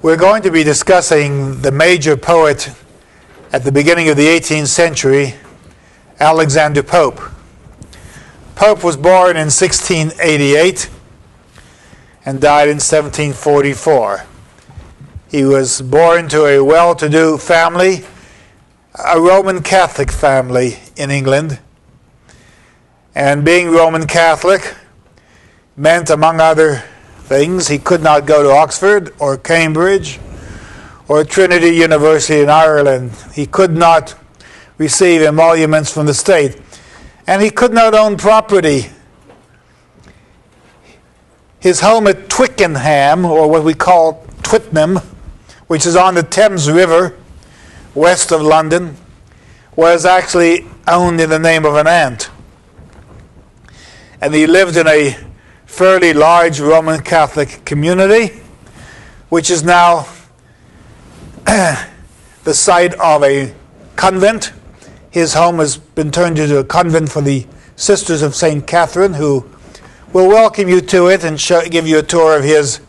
We're going to be discussing the major poet at the beginning of the 18th century, Alexander Pope. Pope was born in 1688 and died in 1744. He was born to a well-to-do family, a Roman Catholic family in England. And being Roman Catholic meant, among other things, he could not go to Oxford or Cambridge or Trinity University in Ireland. He could not receive emoluments from the state. And he could not own property. His home at Twickenham, or what we call Twickenham, which is on the Thames River, west of London, was actually owned in the name of an aunt. And he lived in a fairly large Roman Catholic community, which is now the site of a convent. His home has been turned into a convent for the Sisters of St. Catherine, who will welcome you to it and give you a tour of his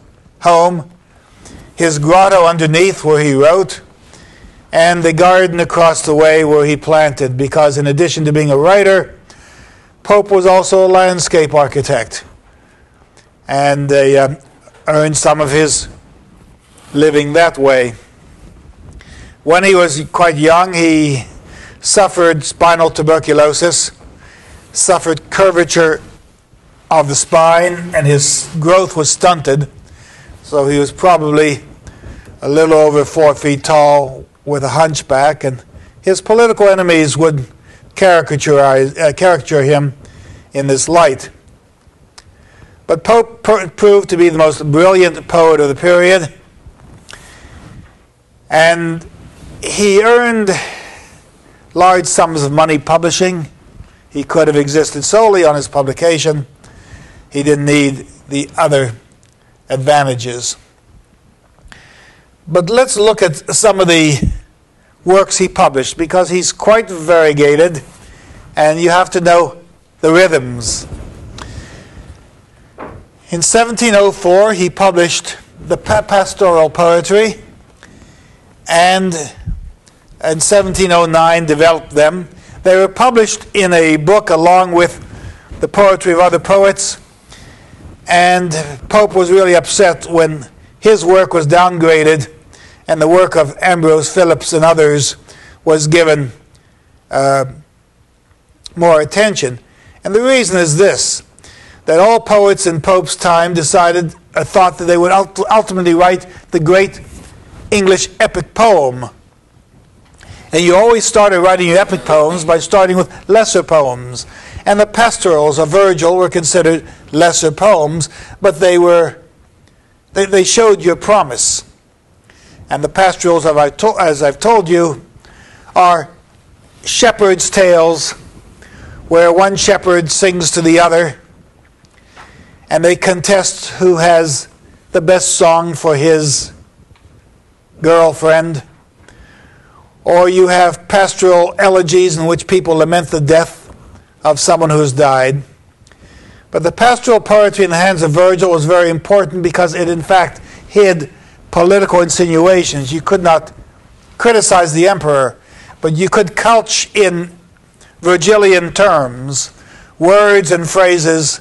home, his grotto underneath where he wrote, and the garden across the way where he planted, because in addition to being a writer, Pope was also a landscape architect, and earned some of his living that way. When he was quite young, he suffered spinal tuberculosis, suffered curvature of the spine, and his growth was stunted, so he was probably a little over 4 feet tall with a hunchback, and his political enemies would caricature him in this light. But Pope proved to be the most brilliant poet of the period, and he earned large sums of money publishing. He could have existed solely on his publication. He didn't need the other advantages. But let's look at some of the works he published, because he's quite variegated, and you have to know the rhythms. In 1704, he published the Pastoral Poetry, and in 1709 developed them. They were published in a book along with the poetry of other poets, and Pope was really upset when his work was downgraded and the work of Ambrose Phillips and others was given more attention. And the reason is this, that all poets in Pope's time thought that they would ultimately write the great English epic poem. And you always started writing your epic poems by starting with lesser poems. And the pastorals of Virgil were considered lesser poems, but they showed your promise. And the pastorals, as I've told you, are shepherds' tales where one shepherd sings to the other, and they contest who has the best song for his girlfriend. Or you have pastoral elegies in which people lament the death of someone who has died. But the pastoral poetry in the hands of Virgil was very important because it in fact hid political insinuations. You could not criticize the emperor, but you could couch in Virgilian terms words and phrases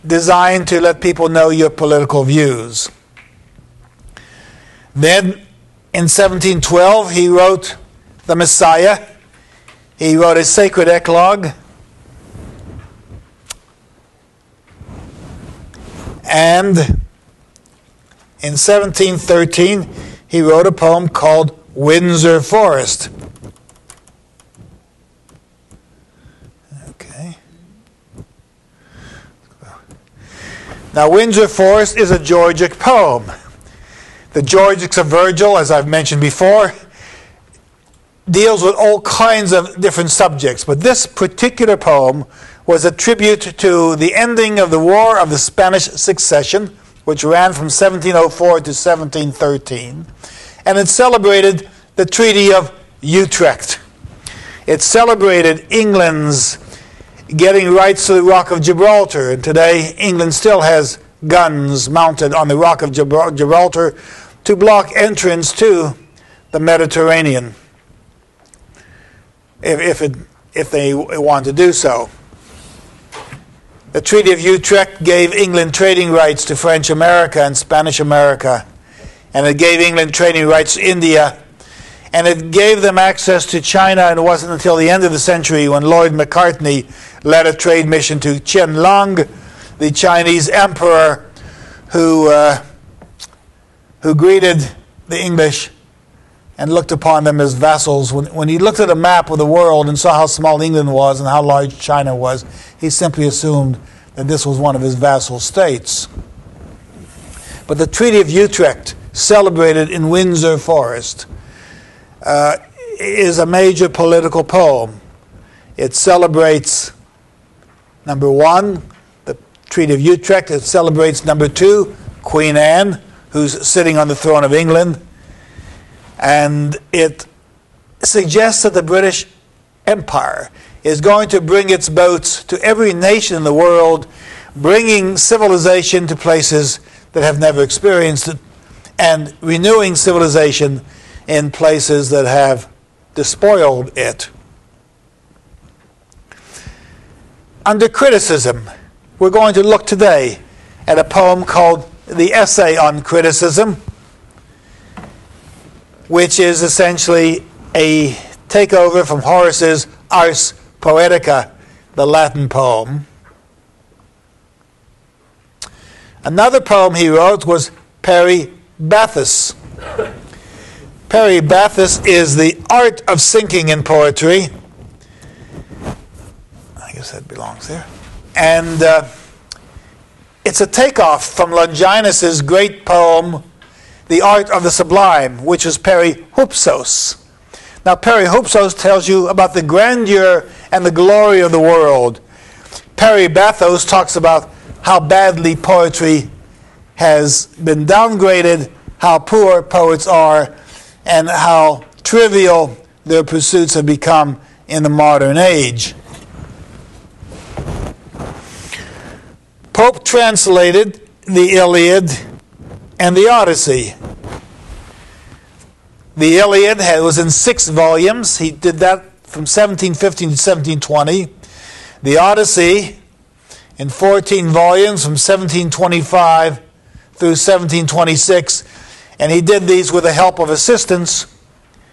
designed to let people know your political views. Then in 1712 he wrote the Messiah. He wrote a sacred eclogue. And in 1713 he wrote a poem called Windsor Forest. Okay. Now Windsor Forest is a Georgic poem. The Georgics of Virgil, as I've mentioned before, deals with all kinds of different subjects. But this particular poem was a tribute to the ending of the War of the Spanish Succession, which ran from 1704 to 1713. And it celebrated the Treaty of Utrecht. It celebrated England's getting rights to the Rock of Gibraltar. And today, England still has guns mounted on the Rock of Gibraltar to block entrance to the Mediterranean, if they want to do so. The Treaty of Utrecht gave England trading rights to French America and Spanish America, and it gave England trading rights to India, and it gave them access to China. And it wasn't until the end of the century when Lord Macartney led a trade mission to Qianlong, the Chinese emperor, who greeted the English and looked upon them as vassals. When he looked at a map of the world and saw how small England was and how large China was, he simply assumed that this was one of his vassal states. But the Treaty of Utrecht, celebrated in Windsor Forest, is a major political poem. It celebrates, number one, the Treaty of Utrecht. It celebrates, number two, Queen Anne, who's sitting on the throne of England. And it suggests that the British Empire is going to bring its boats to every nation in the world, bringing civilization to places that have never experienced it, and renewing civilization in places that have despoiled it. Under criticism, we're going to look today at a poem called The Essay on Criticism, which is essentially a takeover from Horace's Ars Poetica, the Latin poem. Another poem he wrote was Peribathus. Peribathus is the art of sinking in poetry. I guess that belongs there. And it's a takeoff from Longinus's great poem, The Art of the Sublime, which is Perihoupsos. Now, Perihoupsos tells you about the grandeur and the glory of the world. Peribathos talks about how badly poetry has been downgraded, how poor poets are, and how trivial their pursuits have become in the modern age. Pope translated the Iliad and the Odyssey. The Iliad was in 6 volumes. He did that from 1715 to 1720. The Odyssey in 14 volumes from 1725 through 1726. And he did these with the help of assistants.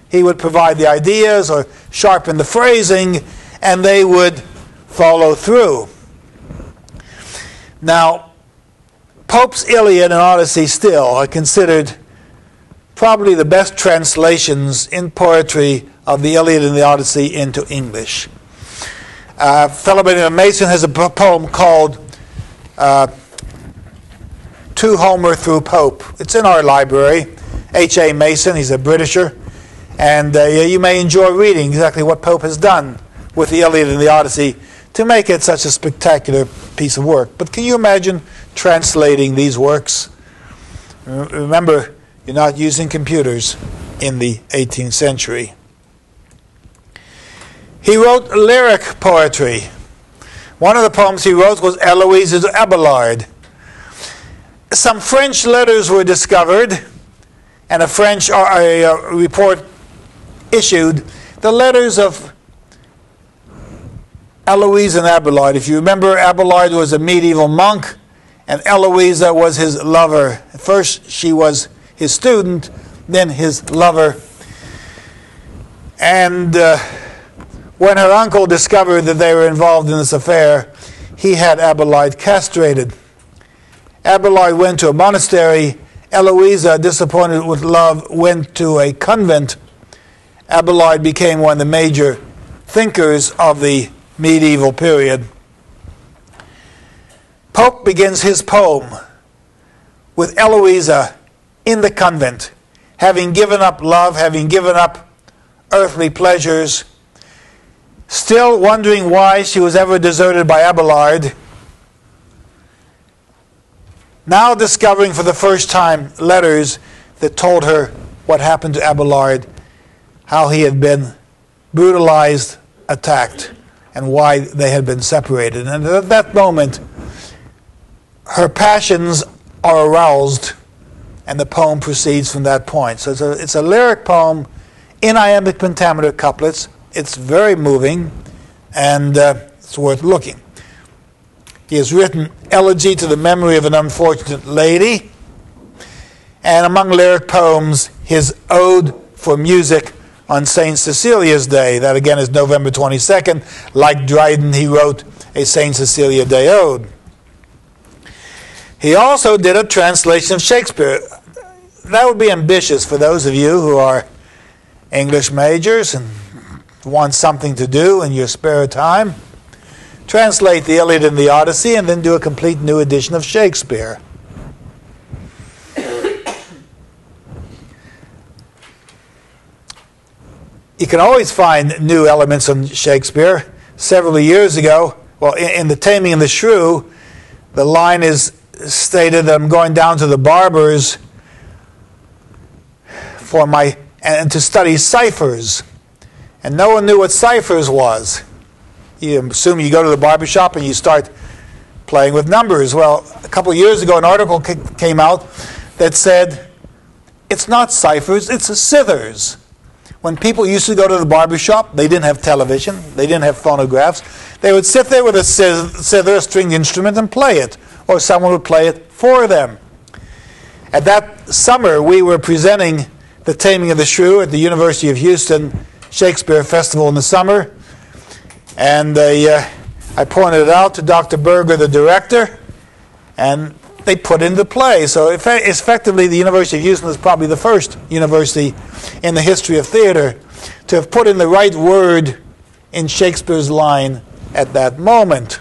He would provide the ideas or sharpen the phrasing, and they would follow through. Now, Pope's Iliad and Odyssey still are considered probably the best translations in poetry of the Iliad and the Odyssey into English. A fellow by the name of Mason has a poem called To Homer Through Pope. It's in our library. H.A. Mason, he's a Britisher. And you may enjoy reading exactly what Pope has done with the Iliad and the Odyssey to make it such a spectacular piece of work. But can you imagine translating these works? Remember, you're not using computers in the 18th century. He wrote lyric poetry. One of the poems he wrote was Eloise Abelard. Some French letters were discovered, and a French report issued. The letters of Eloise and Abelard. If you remember, Abelard was a medieval monk, and Eloisa was his lover. First, she was his student, then his lover. And when her uncle discovered that they were involved in this affair, he had Abelard castrated. Abelard went to a monastery. Eloisa, disappointed with love, went to a convent. Abelard became one of the major thinkers of the medieval period. Pope begins his poem with Eloisa in the convent, having given up love, having given up earthly pleasures, still wondering why she was ever deserted by Abelard, now discovering for the first time letters that told her what happened to Abelard, how he had been brutalized, attacked, and why they had been separated. And at that moment, her passions are aroused, and the poem proceeds from that point. So it's a lyric poem in iambic pentameter couplets. It's very moving, and it's worth looking. He has written Elegy to the Memory of an Unfortunate Lady, and among lyric poems, his Ode for Music on St. Cecilia's Day. That again is November 22nd. Like Dryden, he wrote a St. Cecilia Day Ode. He also did a translation of Shakespeare. That would be ambitious for those of you who are English majors and want something to do in your spare time. Translate the Iliad and the Odyssey and then do a complete new edition of Shakespeare. You can always find new elements in Shakespeare. Several years ago, well, in The Taming of the Shrew, the line is stated that I'm going down to the barber's and to study ciphers. And no one knew what ciphers was. You assume you go to the barber shop and you start playing with numbers. Well, a couple of years ago, an article came out that said, it's not ciphers, it's cithers. When people used to go to the barber shop, they didn't have television, they didn't have phonographs. They would sit there with a zither, a stringed instrument, and play it. Or someone would play it for them. At that summer, we were presenting The Taming of the Shrew at the University of Houston Shakespeare Festival in the summer. And I pointed it out to Dr. Berger, the director, and they put it into play. So effectively, the University of Houston is probably the first university in the history of theater to have put in the right word in Shakespeare's line at that moment.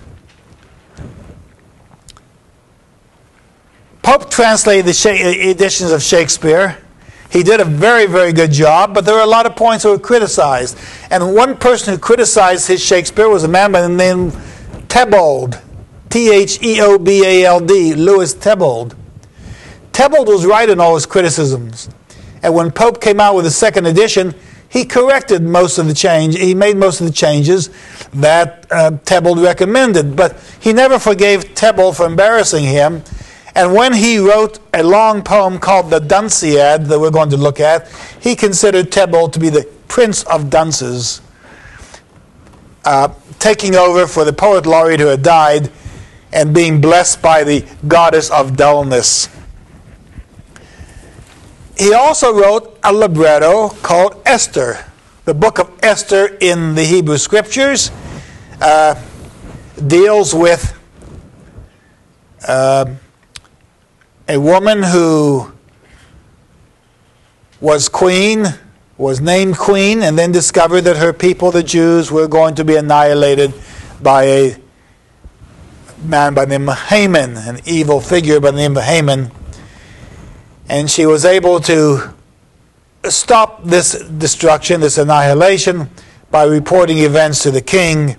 Pope translated the editions of Shakespeare. He did a very, very good job, but there were a lot of points that were criticized. And one person who criticized his Shakespeare was a man by the name Theobald. Theobald, Louis Theobald. Theobald was right in all his criticisms. And when Pope came out with the second edition, he corrected most of the change. He made most of the changes that Theobald recommended. But he never forgave Theobald for embarrassing him. And when he wrote a long poem called the Dunciad that we're going to look at, he considered Theobald to be the prince of dunces, taking over for the poet laureate who had died and being blessed by the goddess of dullness. He also wrote a libretto called Esther. The book of Esther in the Hebrew Scriptures deals with a woman who was queen, was named queen, and then discovered that her people, the Jews, were going to be annihilated by a man by the name of Haman, an evil figure by the name of Haman. And she was able to stop this destruction, this annihilation, by reporting events to the king,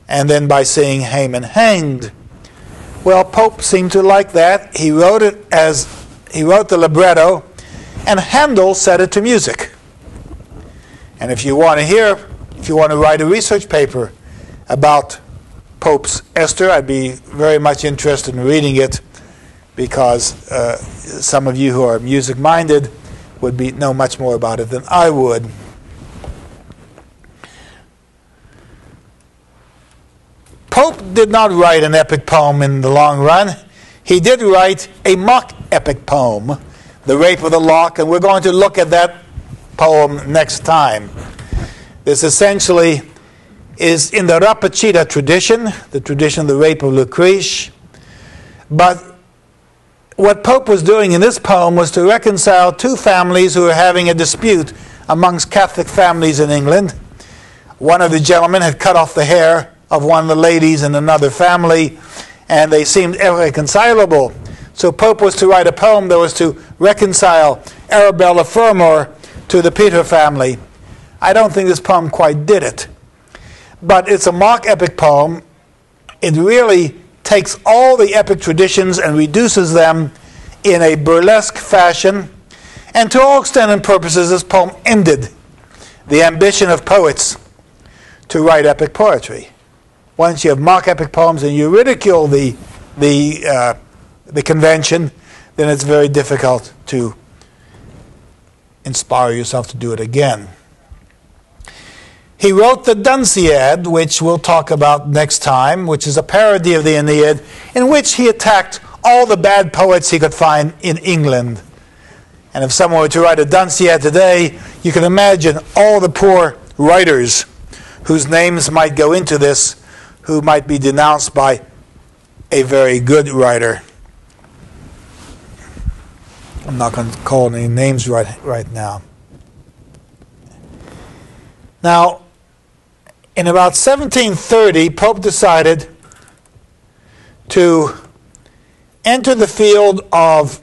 and then by seeing Haman hanged. Well, Pope seemed to like that. He wrote the libretto, and Handel set it to music. And if you want to write a research paper about Pope's Esther, I'd be very much interested in reading it, because some of you who are music-minded would know much more about it than I would. Pope did not write an epic poem in the long run. He did write a mock epic poem, The Rape of the Lock, and we're going to look at that poem next time. This essentially is in the Rapacita tradition, the tradition of the rape of Lucrece. But what Pope was doing in this poem was to reconcile two families who were having a dispute amongst Catholic families in England. One of the gentlemen had cut off the hair of one of the ladies in another family, and they seemed irreconcilable. So Pope was to write a poem that was to reconcile Arabella Fermor to the Peter family. I don't think this poem quite did it. But it's a mock epic poem. It really takes all the epic traditions and reduces them in a burlesque fashion. And to all extent and purposes, this poem ended the ambition of poets to write epic poetry. once you have mock epic poems and you ridicule the convention, then it's very difficult to inspire yourself to do it again. He wrote the Dunciad, which we'll talk about next time, which is a parody of the Aeneid, in which he attacked all the bad poets he could find in England. And if someone were to write a Dunciad today, you can imagine all the poor writers whose names might go into this, who might be denounced by a very good writer. I'm not going to call any names right now. Now, in about 1730, Pope decided to enter the field of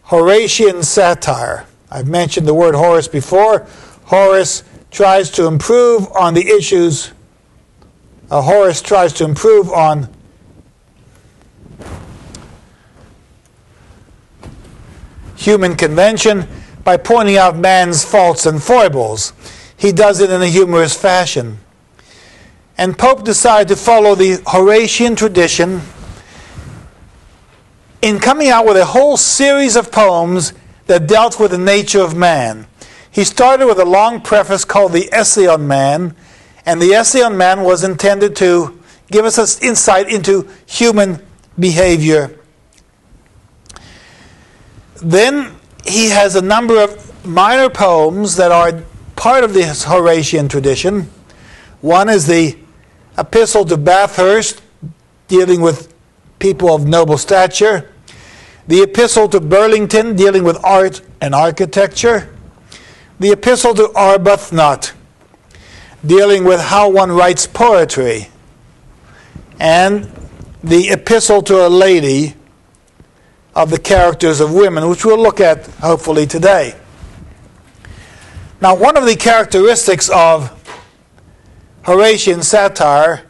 Horatian satire. I've mentioned the word Horace before. Horace tries to improve on the issues. Horace tries to improve on human convention by pointing out man's faults and foibles. He does it in a humorous fashion. And Pope decided to follow the Horatian tradition in coming out with a whole series of poems that dealt with the nature of man. He started with a long preface called the Essay on Man, and the Essay on Man was intended to give us an insight into human behavior. Then he has a number of minor poems that are part of this Horatian tradition. One is the Epistle to Bathurst, dealing with people of noble stature. The Epistle to Burlington, dealing with art and architecture. The Epistle to Arbuthnot, dealing with how one writes poetry. And the Epistle to a Lady, of the characters of women, which we'll look at hopefully today. Now, one of the characteristics of Horatian satire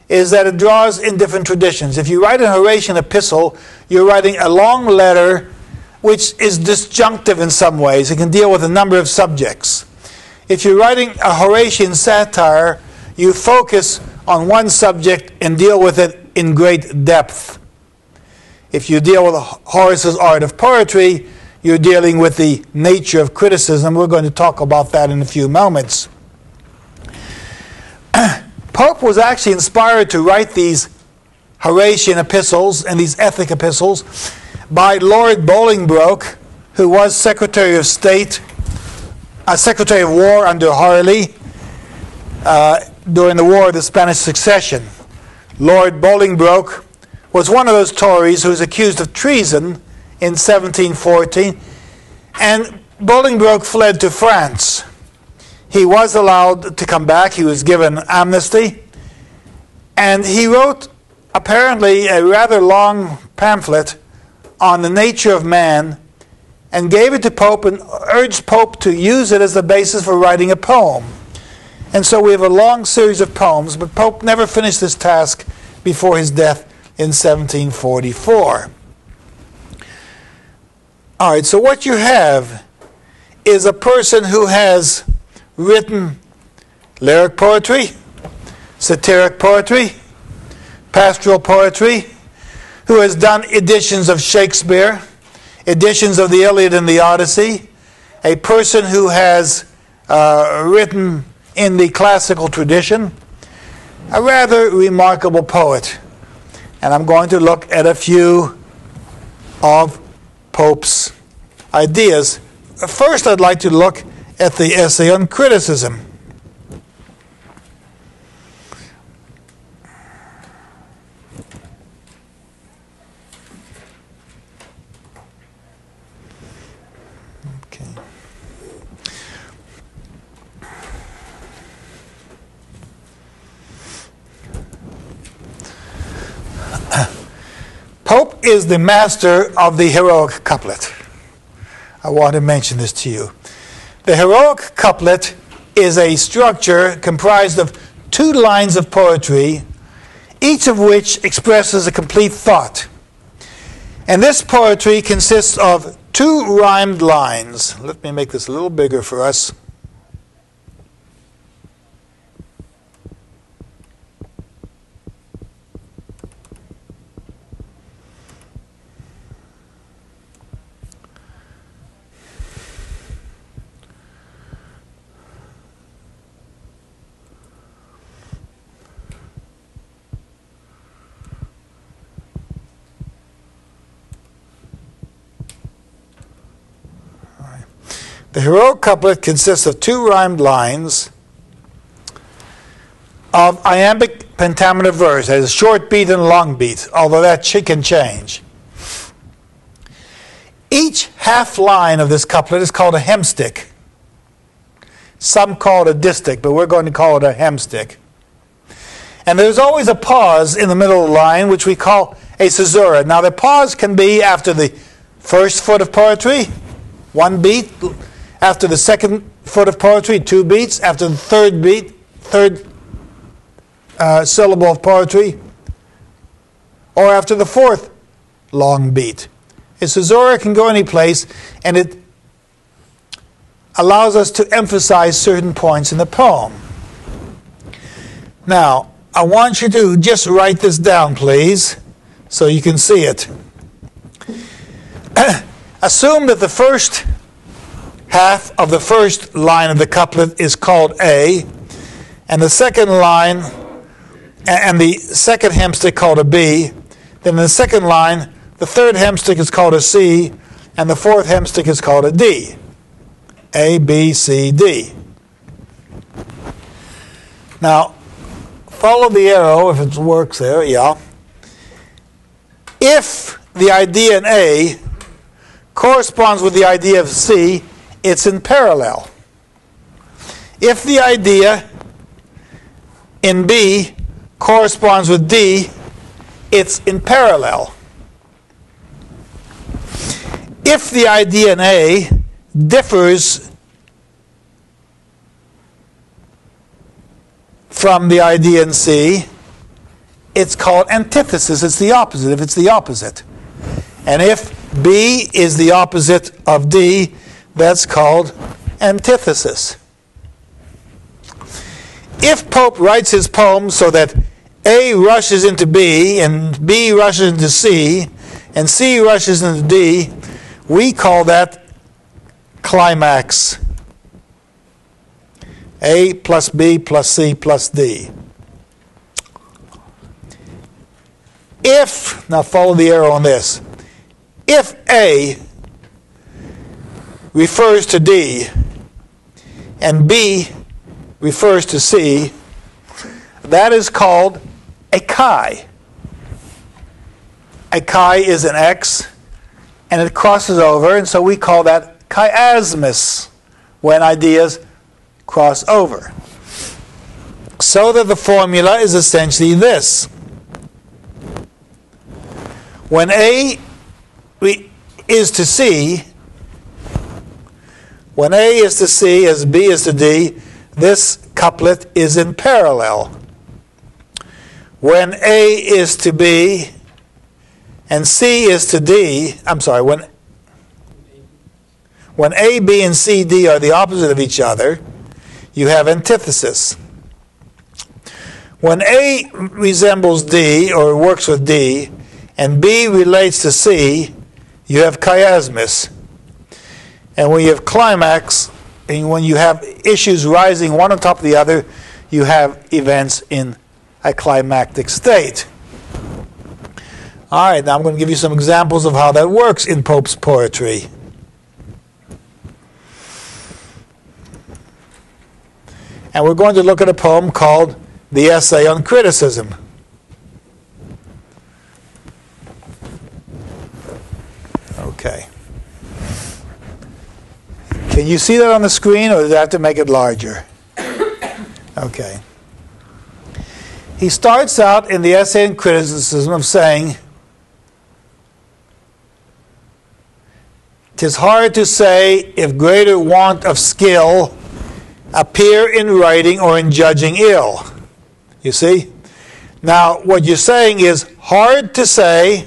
is that it draws in different traditions. If you write a Horatian epistle, you're writing a long letter which is disjunctive in some ways. It can deal with a number of subjects. If you're writing a Horatian satire, you focus on one subject and deal with it in great depth. If you deal with Horace's art of poetry, you're dealing with the nature of criticism. We're going to talk about that in a few moments. Pope was actually inspired to write these Horatian epistles and these ethic epistles by Lord Bolingbroke, who was Secretary of State, Secretary of War under Harley during the War of the Spanish Succession. Lord Bolingbroke was one of those Tories who was accused of treason in 1714, and Bolingbroke fled to France. He was allowed to come back. He was given amnesty, and he wrote apparently a rather long pamphlet on the nature of man and gave it to Pope and urged Pope to use it as the basis for writing a poem. And so we have a long series of poems, but Pope never finished this task before his death in 1744. All right, so what you have is a person who has written lyric poetry, satiric poetry, pastoral poetry, who has done editions of Shakespeare, editions of the Iliad and the Odyssey, a person who has written in the classical tradition, a rather remarkable poet. And I'm going to look at a few of Pope's ideas. First, I'd like to look at the Essay on Criticism. Okay. Pope is the master of the heroic couplet. I want to mention this to you. The heroic couplet is a structure comprised of 2 lines of poetry, each of which expresses a complete thought. And this poetry consists of 2 rhymed lines. Let me make this a little bigger for us. The heroic couplet consists of two rhymed lines of iambic pentameter verse. That is short beat and long beat, although that can change. Each half line of this couplet is called a hemstick. Some call it a distich, but we're going to call it a hemstick. And there's always a pause in the middle of the line, which we call a caesura. Now the pause can be after the first foot of poetry, one beat. After the second foot of poetry, two beats. After the third syllable of poetry, or after the fourth long beat. A caesura can go any place, and it allows us to emphasize certain points in the poem. Now, I want you to just write this down, please, so you can see it. Assume that the first half of the first line of the couplet is called A, and the second line, and the second hemstick called a B. Then in the second line, the third hemstick is called a C, and the fourth hemstick is called a D. A, B, C, D. Now, follow the arrow if it works there, yeah. If the idea in A corresponds with the idea of C, it's in parallel. If the idea in B corresponds with D, it's in parallel. If the idea in A differs from the idea in C, it's called antithesis. It's the opposite if it's the opposite. And if B is the opposite of D, that's called antithesis. If Pope writes his poem so that A rushes into B, and B rushes into C, and C rushes into D, we call that climax. A plus B plus C plus D. If, now follow the arrow on this, if A refers to D and B refers to C, that is called a chi. A chi is an X, and it crosses over, and so we call that chiasmus, when ideas cross over. So that the formula is essentially this. When A is to C, when A is to C as B is to D, this couplet is in parallel. When A is to B and C is to D, I'm sorry, when A, B, and C, D are the opposite of each other, you have antithesis. When A resembles D or works with D, and B relates to C, you have chiasmus. And when you have climax, and when you have issues rising one on top of the other, you have events in a climactic state. All right, now I'm going to give you some examples of how that works in Pope's poetry. And we're going to look at a poem called The Essay on Criticism. Okay. Can you see that on the screen, or does I have to make it larger? Okay. He starts out in the Essay on Criticism of saying, "'Tis hard to say if greater want of skill appear in writing or in judging ill." You see? Now, what you're saying is hard to say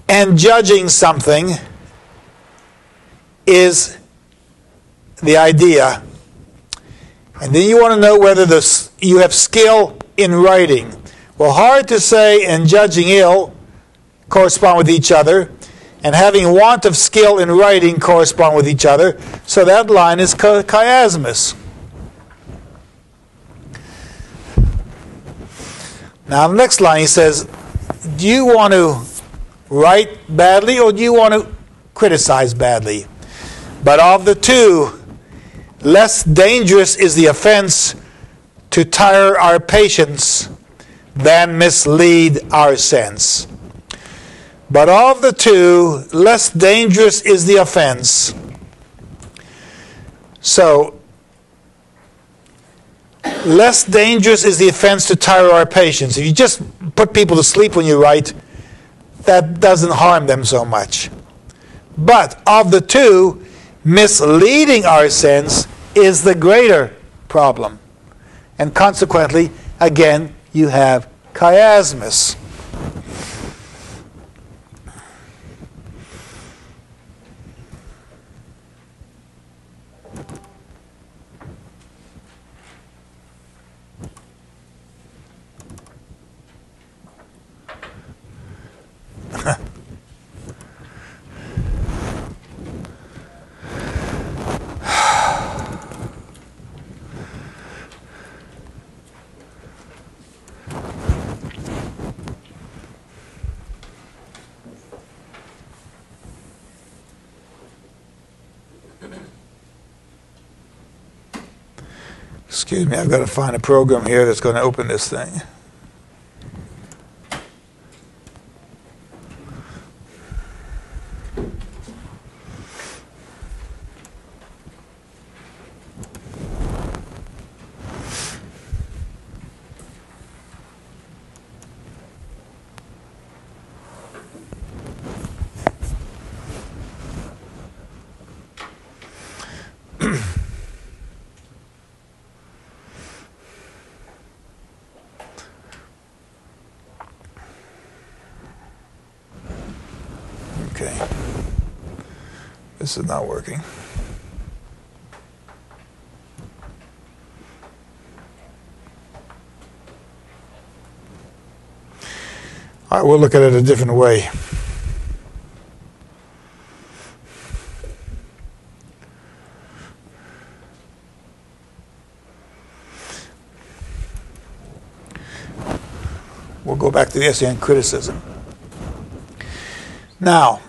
and judging something is the idea. And then you want to know whether you have skill in writing. Well, hard to say and judging ill correspond with each other, and having want of skill in writing correspond with each other, so that line is chiasmus. Now, the next line he says, do you want to write badly or do you want to criticize badly? But of the two, less dangerous is the offense to tire our patience than mislead our sense. But of the two, less dangerous is the offense. So, less dangerous is the offense to tire our patience. If you just put people to sleep when you write, that doesn't harm them so much. But of the two, misleading our sense is the greater problem. And consequently, again, you have chiasmus. Excuse me, I've got to find a program here that's going to open this thing. Okay. This is not working. All right, we'll look at it a different way. We'll go back to the essay on criticism. Now,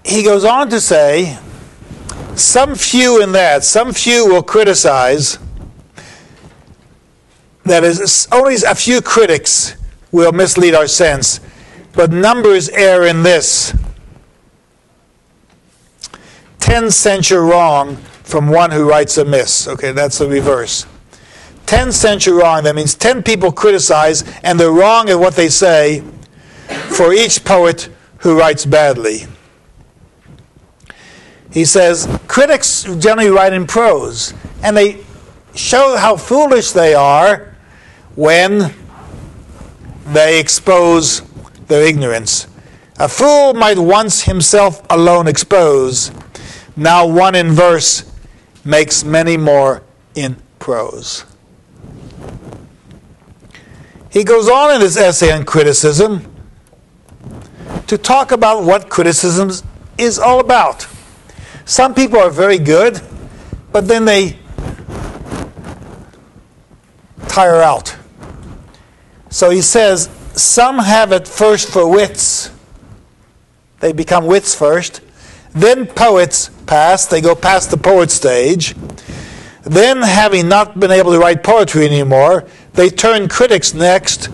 he goes on to say, some few will criticize, that is, only a few critics will mislead our sense, but numbers err in this. 10 censure wrong from one who writes amiss. Okay, that's the reverse. 10 censure wrong, that means 10 people criticize, and they're wrong in what they say, for each poet who writes badly. He says, critics generally write in prose, and they show how foolish they are when they expose their ignorance. A fool might once himself alone expose, now one in verse makes many more in prose. He goes on in his essay on criticism to talk about what criticism is all about. Some people are very good, but then they tire out. So he says, some have it first for wits. They become wits first. Then poets pass. They go past the poet stage. Then, having not been able to write poetry anymore, they turn critics next.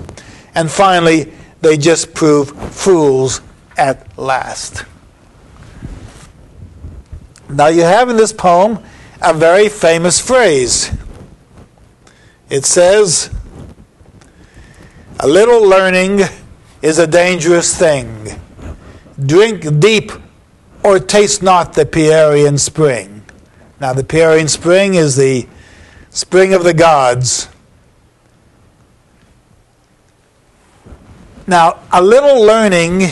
And finally, they just prove fools at last. Now you have in this poem a very famous phrase. It says, a little learning is a dangerous thing. Drink deep or taste not the Pierian spring. Now the Pierian spring is the spring of the gods. Now a little learning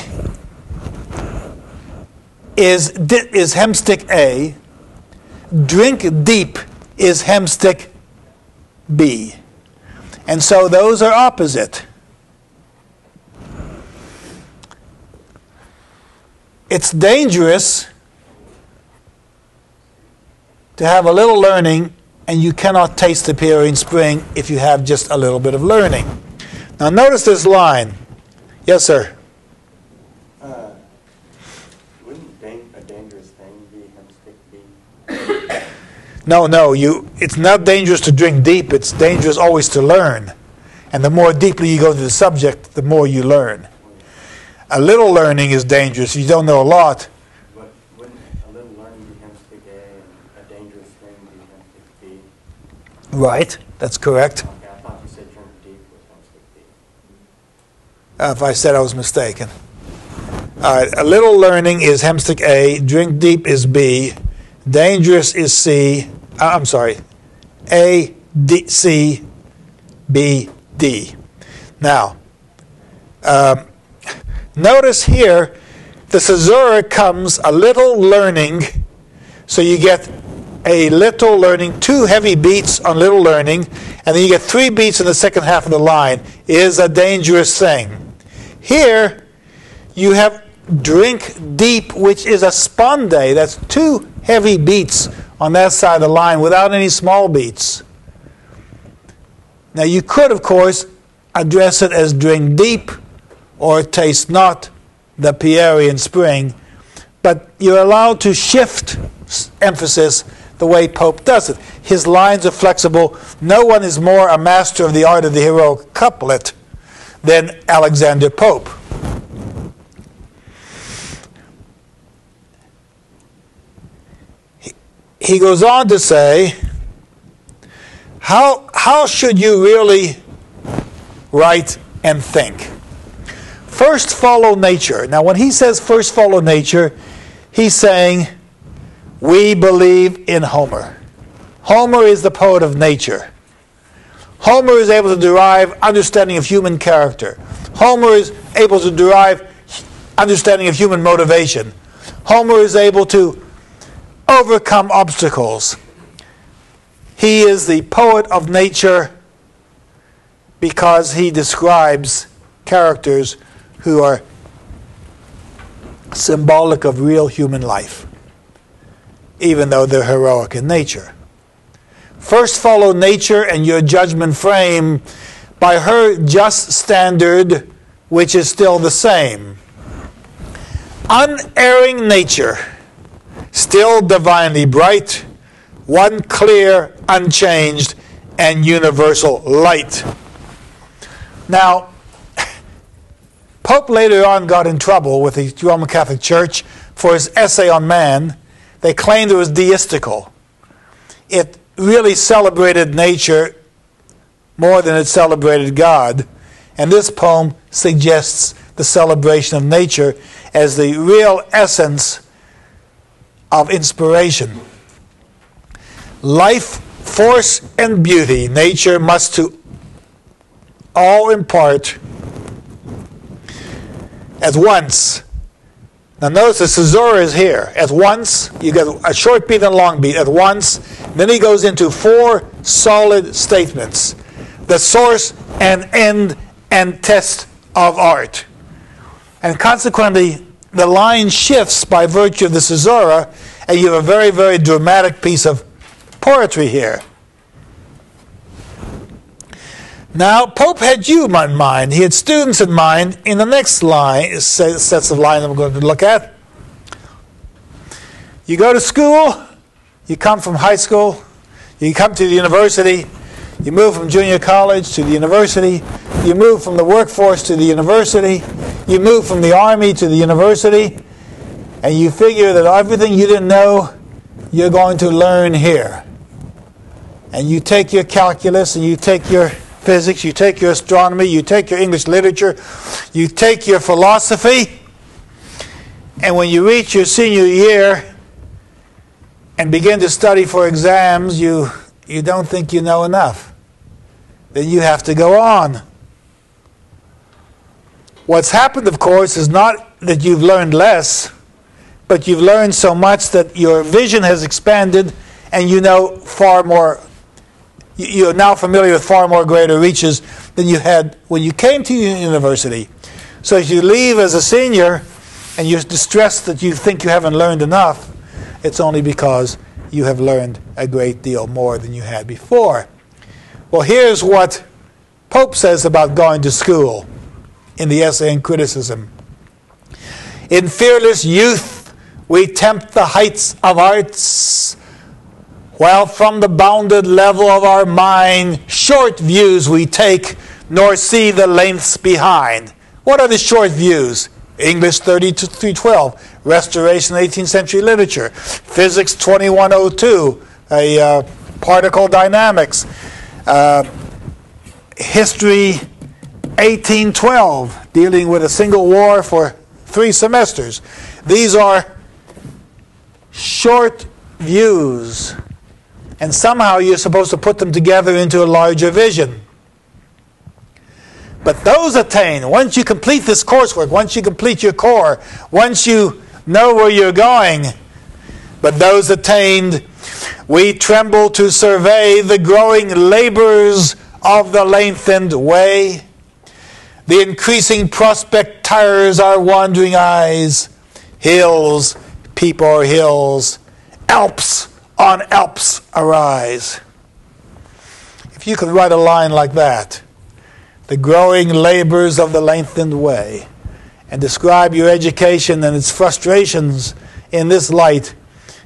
is hemstick A. Drink deep is hemstick B. And so those are opposite. It's dangerous to have a little learning, and you cannot taste the Pierian spring if you have just a little bit of learning. Now notice this line. Yes, sir? Wouldn't a dangerous No, it's not dangerous to drink deep. It's dangerous always to learn. And the more deeply you go into the subject, the more you learn. A little learning is dangerous. You don't know a lot. But wouldn't a little learning be hemstic A and a dangerous thing be hemstic B? Right, that's correct. Okay, I thought you said drink deep was hemstic B. If I said I was mistaken. All right, a little learning is hemstic A, drink deep is B, dangerous is C, I'm sorry, A, D, C, B, D. Now, notice here, the caesura comes a little learning, so you get a little learning, 2 heavy beats on little learning, and then you get 3 beats in the second half of the line, is a dangerous thing. Here, you have drink deep, which is a sponde. That's 2 heavy beats on that side of the line without any small beats. Now you could, of course, address it as drink deep or taste not the Pierian spring, but you're allowed to shift emphasis the way Pope does it. His lines are flexible. No one is more a master of the art of the heroic couplet than Alexander Pope. He goes on to say, how should you really write and think? First follow nature. Now when he says first follow nature, he's saying we believe in Homer. Homer is the poet of nature. Homer is able to derive understanding of human character. Homer is able to derive understanding of human motivation. Homer is able to overcome obstacles. He is the poet of nature because he describes characters who are symbolic of real human life, even though they're heroic in nature. First follow nature and your judgment frame by her just standard, which is still the same. Unerring nature, still divinely bright, one clear, unchanged, and universal light. Now, Pope later on got in trouble with the Roman Catholic Church for his essay on man. They claimed it was deistical. It really celebrated nature more than it celebrated God. And this poem suggests the celebration of nature as the real essence of inspiration. Life, force, and beauty nature must to all impart at once. Now notice the caesura is here. At once, you get a short beat and a long beat. At once, then he goes into 4 solid statements. The source and end and test of art. And consequently, the line shifts by virtue of the caesura, and you have a very, very dramatic piece of poetry here. Now, Pope had you in mind. He had students in mind in the next line, sets of lines I'm going to look at. You go to school, you come from high school, you come to the university, you move from junior college to the university, you move from the workforce to the university, you move from the army to the university, and you figure that everything you didn't know, you're going to learn here. And you take your calculus, and you take your physics, you take your astronomy, you take your English literature, you take your philosophy, and when you reach your senior year and begin to study for exams, you don't think you know enough. Then you have to go on. What's happened, of course, is not that you've learned less, but you've learned so much that your vision has expanded and you know far more. You're now familiar with far more greater reaches than you had when you came to university. So if you leave as a senior and you're distressed that you think you haven't learned enough, it's only because you have learned a great deal more than you had before. Well, here's what Pope says about going to school in the essay and criticism. In fearless youth, we tempt the heights of arts, While from the bounded level of our mind, short views we take, nor see the lengths behind. What are the short views? English 3312, Restoration 18th century literature, Physics 2102, particle dynamics, History 1812, dealing with a single war for 3 semesters. These are short views, and somehow you're supposed to put them together into a larger vision. But those attain, once you complete this coursework, once you complete your core, once you know where you're going, but those attained, we tremble to survey the growing labors of the lengthened way. The increasing prospect tires our wandering eyes. Hills peep o'er hills, Alps on Alps arise. If you could write a line like that, the growing labors of the lengthened way, and describe your education and its frustrations in this light,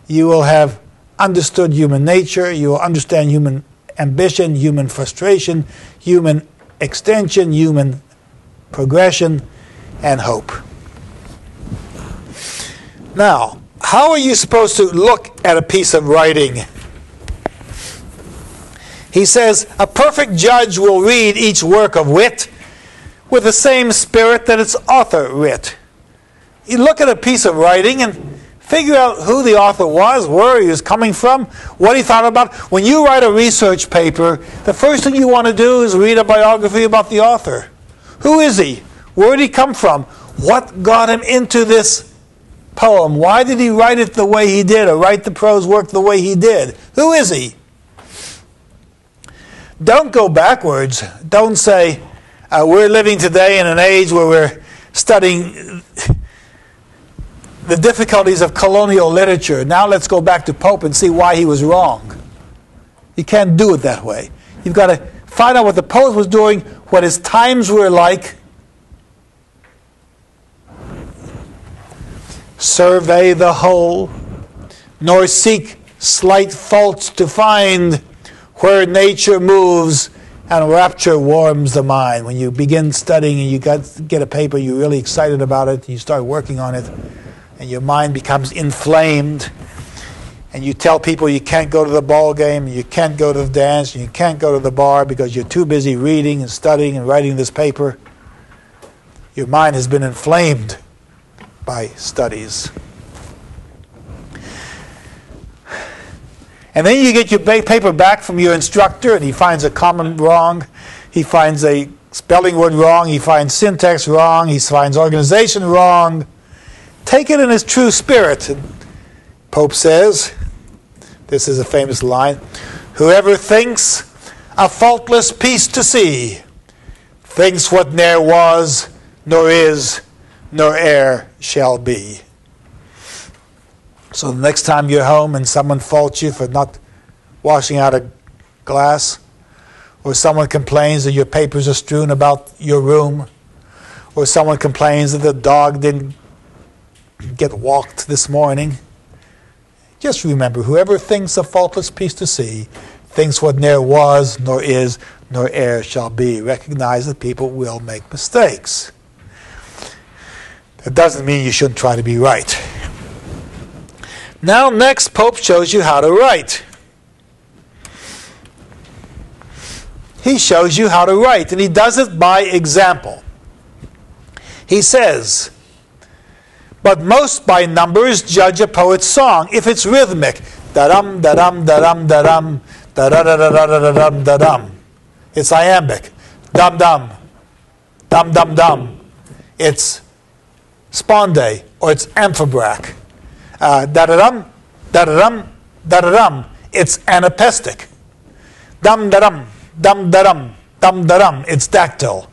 you will have understood human nature, you will understand human ambition, human frustration, human extension, human progression, and hope. Now, how are you supposed to look at a piece of writing? He says, a perfect judge will read each work of wit with the same spirit that its author writ. You look at a piece of writing and figure out who the author was, where he was coming from, what he thought about. When you write a research paper, the first thing you want to do is read a biography about the author. Who is he? Where did he come from? What got him into this poem? Why did he write it the way he did, or write the prose work the way he did? Who is he? Don't go backwards. Don't say, we're living today in an age where we're studying the difficulties of colonial literature. Now let's go back to Pope and see why he was wrong. You can't do it that way. You've got to find out what the poet was doing, what his times were like. Survey the whole, nor seek slight faults to find, where nature moves and rapture warms the mind. When you begin studying and you get a paper, you're really excited about it, and you start working on it, and your mind becomes inflamed, and you tell people you can't go to the ball game, and you can't go to the dance, and you can't go to the bar because you're too busy reading and studying and writing this paper. Your mind has been inflamed by studies. And then you get your paper back from your instructor, and he finds a comment wrong, he finds a spelling word wrong, he finds syntax wrong, he finds organization wrong. Take it in his true spirit. And Pope says, this is a famous line, whoever thinks a faultless piece to see, thinks what ne'er was, nor is, nor e'er shall be. So the next time you're home and someone faults you for not washing out a glass, or someone complains that your papers are strewn about your room, or someone complains that the dog didn't get walked this morning, just remember, whoever thinks a faultless piece to see, thinks what ne'er was, nor is, nor e'er shall be. Recognize that people will make mistakes. That doesn't mean you shouldn't try to be right. Now, next, Pope shows you how to write. He shows you how to write, and he does it by example. He says, but most by numbers judge a poet's song, if it's rhythmic. Da-dum, da-dum, da-dum, da-dum, da-da-da-da-da-da-dum, da-dum. It's iambic. Dum-dum, dum-dum-dum. It's sponde, or it's amphibrach. Da-da-dum, da-da-dum, da-da-dum. It's anapestic. Dum-da-dum, dum-da-dum, dum-da-dum. It's dactyl.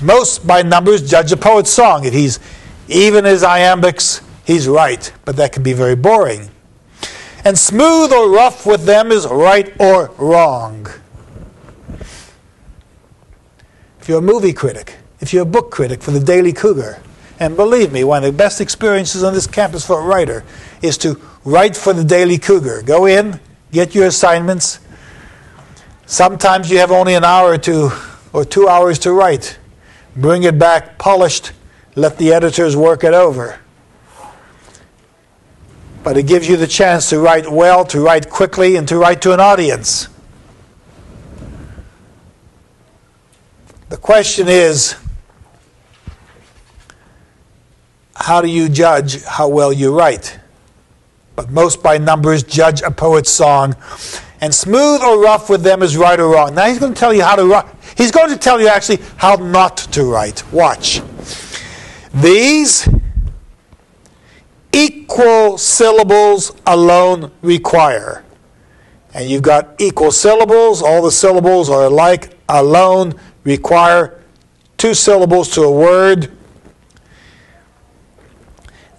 Most by numbers judge a poet's song. If he's even his iambics, he's right, but that can be very boring. And smooth or rough with them is right or wrong. If you're a movie critic, if you're a book critic for the Daily Cougar, and believe me, one of the best experiences on this campus for a writer is to write for the Daily Cougar. Go in, Get your assignments. Sometimes you have only an hour or 2 hours to write. Bring it back polished. Let the editors work it over. But it gives you the chance to write well, to write quickly, and to write to an audience. The question is, how do you judge how well you write? But most by numbers judge a poet's song, and smooth or rough with them is right or wrong. Now he's going to tell you how to write. He's going to tell you actually how not to write. Watch. These equal syllables alone require. And you've got equal syllables. All the syllables are alike. Alone require 2 syllables to a word.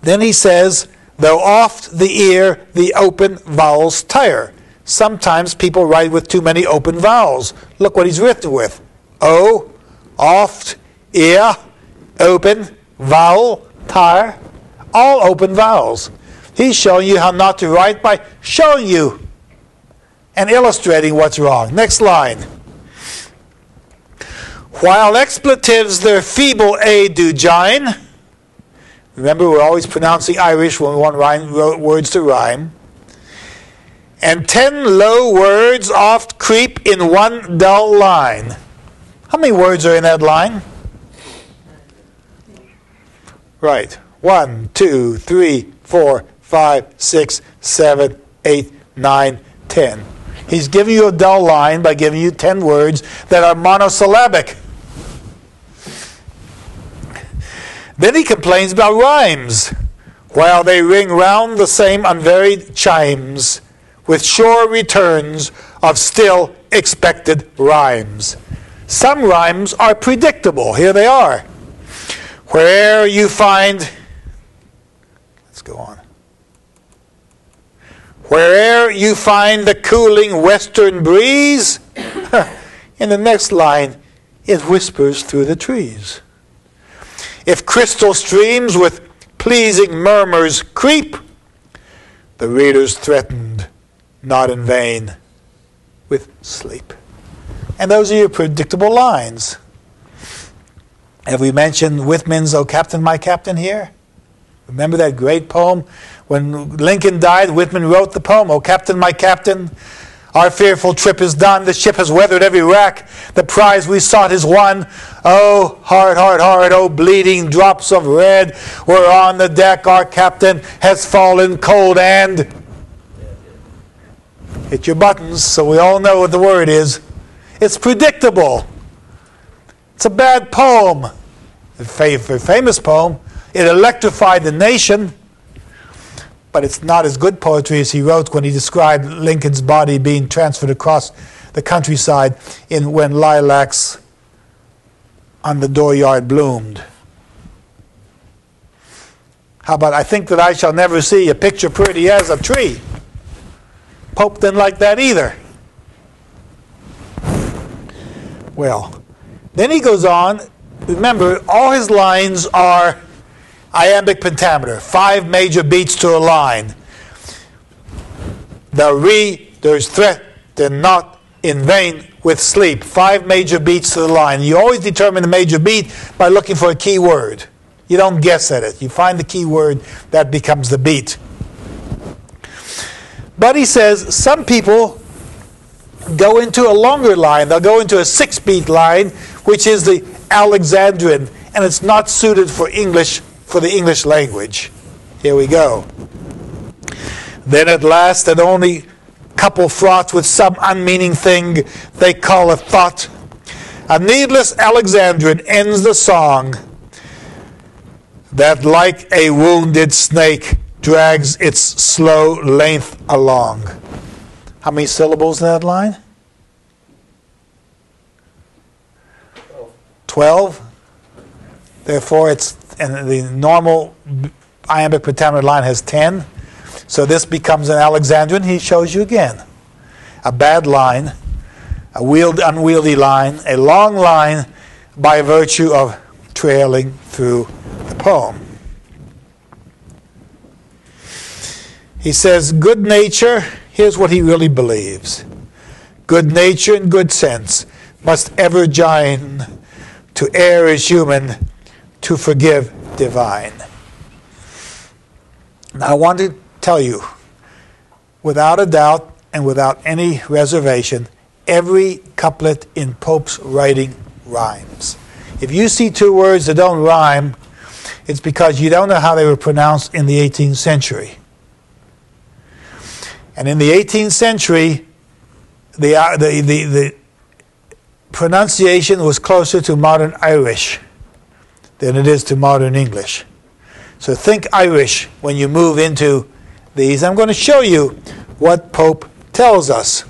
Then he says, though oft the ear the open vowels tire. Sometimes people write with too many open vowels. Look what he's written with. O, oft, ear, open, vowel, tire. All open vowels. He's showing you how not to write by showing you and illustrating what's wrong. Next line. While expletives their feeble A do jine. Remember, we're always pronouncing Irish when we want words to rhyme. And 10 low words oft creep in one dull line. How many words are in that line? Right. 1, 2, 3, 4, 5, 6, 7, 8, 9, 10. He's giving you a dull line by giving you 10 words that are monosyllabic. Then he complains about rhymes, while they ring round the same unvaried chimes, with sure returns of still expected rhymes. Some rhymes are predictable. Here they are. Where'er you find... Let's go on. Where'er you find the cooling western breeze, in the next line, it whispers through the trees. If crystal streams with pleasing murmurs creep, the reader's threatened, not in vain, with sleep. And those are your predictable lines. Have we mentioned Whitman's O Captain, My Captain here? Remember that great poem? When Lincoln died, Whitman wrote the poem, O Captain, My Captain, our fearful trip is done. The ship has weathered every wrack. The prize we sought is won. Oh, hard, hard, hard, oh, bleeding drops of red. We're on the deck. Our captain has fallen cold and... Hit your buttons so we all know what the word is. It's predictable. It's a bad poem. A famous poem. It electrified the nation. But it's not as good poetry as he wrote when he described Lincoln's body being transferred across the countryside when lilacs on the dooryard bloomed. How about, I think that I shall never see a picture pretty as a tree. Pope didn't like that either. Well, then he goes on. Remember, all his lines are iambic pentameter, 5 major beats to a line. The re, there's threat, they're not in vain with sleep. 5 major beats to the line. You always determine the major beat by looking for a key word. You don't guess at it. You find the key word, that becomes the beat. But he says some people go into a longer line. They'll go into a 6-beat line, which is the Alexandrian, and it's not suited for English, for the English language. Here we go. Then at last, an only couple fraught with some unmeaning thing they call a thought, a needless Alexandrian ends the song that like a wounded snake drags its slow length along. How many syllables in that line? 12. Therefore, and the normal iambic pentameter line has 10. So this becomes an Alexandrian. He shows you again. A bad line, a unwieldy line, a long line by virtue of trailing through the poem. He says, good nature, Here's what he really believes. Good nature and good sense must ever join. To err is human, to forgive divine. Now I want to tell you, without a doubt and without any reservation, every couplet in Pope's writing rhymes. If you see two words that don't rhyme, it's because you don't know how they were pronounced in the 18th century. And in the 18th century, the pronunciation was closer to modern Irish than it is to modern English. So think Irish when you move into these. I'm going to show you what Pope tells us.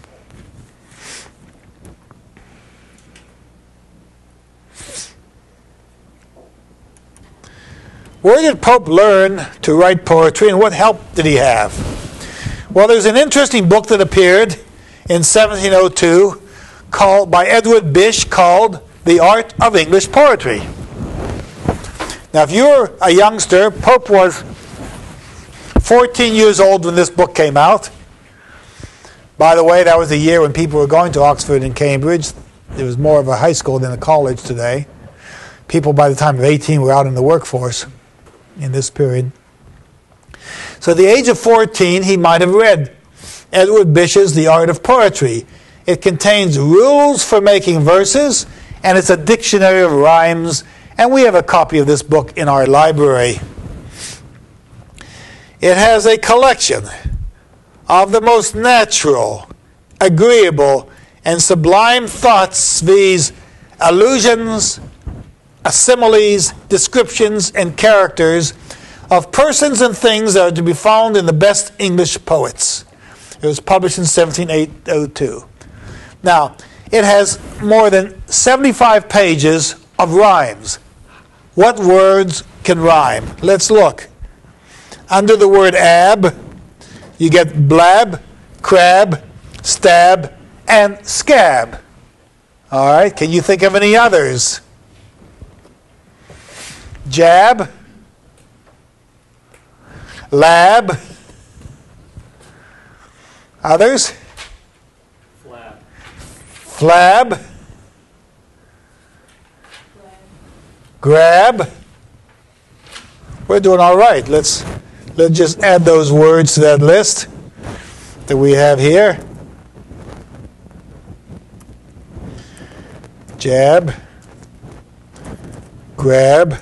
Where did Pope learn to write poetry, and what help did he have? Well, there's an interesting book that appeared in 1702 by Edward Bysshe called The Art of English Poetry. Now, if you're a youngster, Pope was 14 years old when this book came out. By the way, that was the year when people were going to Oxford and Cambridge. It was more of a high school than a college today. People by the time of 18 were out in the workforce in this period. So at the age of 14, he might have read Edward Bysshe's The Art of Poetry. It contains rules for making verses, and it's a dictionary of rhymes, and we have a copy of this book in our library. It has a collection of the most natural, agreeable, and sublime thoughts, viz. Allusions, similes, descriptions, and characters of persons and things that are to be found in the best English poets. It was published in 1702. Now, it has more than 75 pages of rhymes. What words can rhyme? Let's look. Under the word ab, you get blab, crab, stab, and scab. All right, can you think of any others? Jab, lab, others? Flab, grab. We're doing all right. Let's just add those words to that list that we have here. Jab, grab,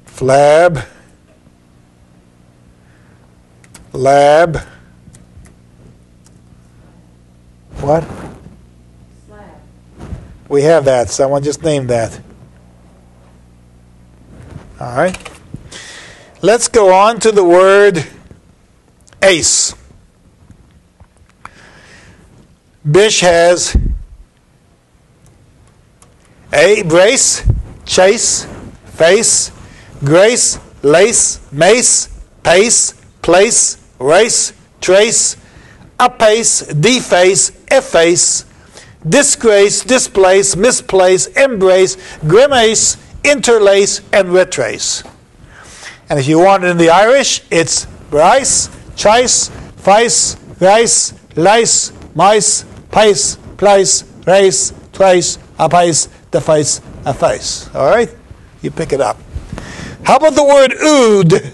flab, lab. What? Slab. We have that. Someone just named that. All right. Let's go on to the word ace. Bysshe has a brace, chase, face, grace, lace, mace, pace, place, race, trace, apace, deface, efface, disgrace, displace, misplace, embrace, grimace, interlace, and retrace. And if you want it in the Irish, it's brice, chice, fice, rice, lice, mice, pace, place, race, trace, apace, deface, efface. All right? You pick it up. How about the word ood?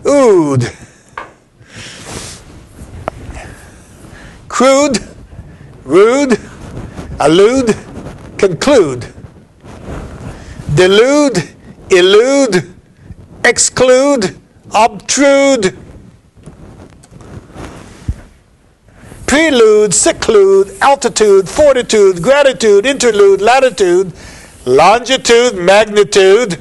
Ood. Crude, rude, allude, conclude. Delude, elude, exclude, obtrude. Prelude, seclude, altitude, fortitude, gratitude, interlude, latitude, longitude, magnitude,